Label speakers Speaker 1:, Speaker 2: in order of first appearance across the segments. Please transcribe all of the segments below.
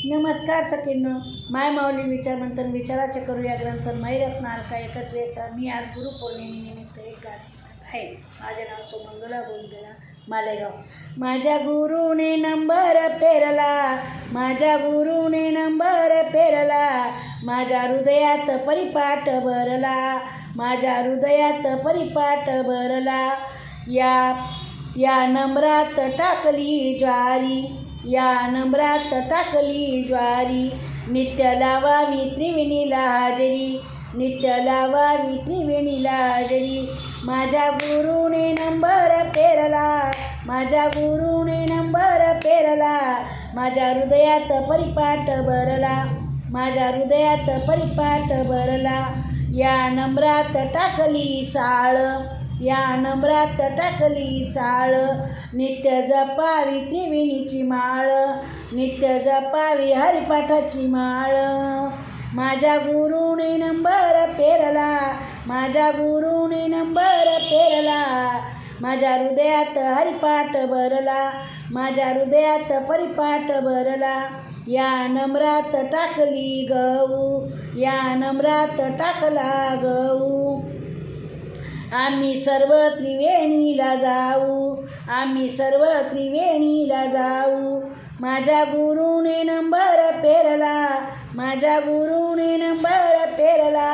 Speaker 1: नमस्कार सखींनो, माय माऊली विचारमंथन विचाराचे करूया ग्रंथन मैरत्नार का एकच वेचा. मी आज गुरुपौर्णिमेनिमित्त एक गाणे म्हणत आहे. माझे नाव सुमंगला गोविंदरा मालेगाव. माझ्या गुरुने नंबर पेरला, माझ्या गुरुने नंबर पेरला, माझ्या हृदयात परिपाठ भरला, माझ्या हृदयात परिपाठ भरला. या नंबरात टाकली ज्वारी, या नंबरात टाकली ज्वारी, नित्य लावावी त्रिवेणीला हाजरी, नित्य लावावी त्रिवेणीला हाजरी. माझ्या गुरुने नंबर पेरला, माझ्या गुरुने नंबर पेरला, माझ्या हृदयात परिपाठ भरला, माझ्या हृदयात परिपाठ भरला. या नंबरात टाकली साळ, या नंबरात टाकली साळ, नित्य जपावी त्रिवेणीची माळ, नित्य जपावी हरिपाठाची माळ. माझ्या गुरुने नंबर पेरला, माझ्या गुरुने नंबर पेरला, माझ्या हृदयात हरिपाठ भरला, माझ्या हृदयात परिपाठ भरला. या नंबरात टाकली गहू, या नंबरात टाकला गहू, आम्ही सर्व त्रिवेणीला जाऊ, आम्ही सर्व त्रिवेणीला जाऊ. माझ्या गुरुने नंबर पेरला, माझ्या गुरुने नंबर पेरला,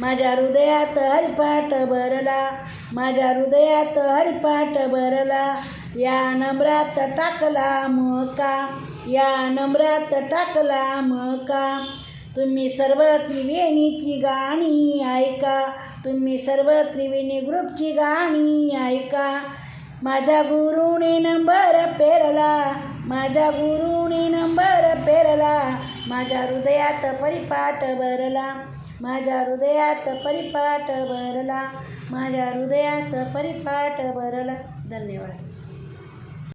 Speaker 1: माझ्या हृदयात हरिपाठ भरला, माझ्या हृदयात हरिपाठ भरला. या नंबरात टाकला मका, या नंबरात टाकला मका, तुम्ही सर्व त्रिवेणीची गाणी ऐका, तुम्ही सर्व त्रिवेणी ग्रुपची गाणी ऐका. माझ्या गुरुने नंबर पेरला, माझ्या गुरुने नंबर पेरला, माझ्या हृदयात परिपाठ भरला, माझ्या हृदयात परिपाठ भरला, माझ्या हृदयात परिपाठ भरला. धन्यवाद.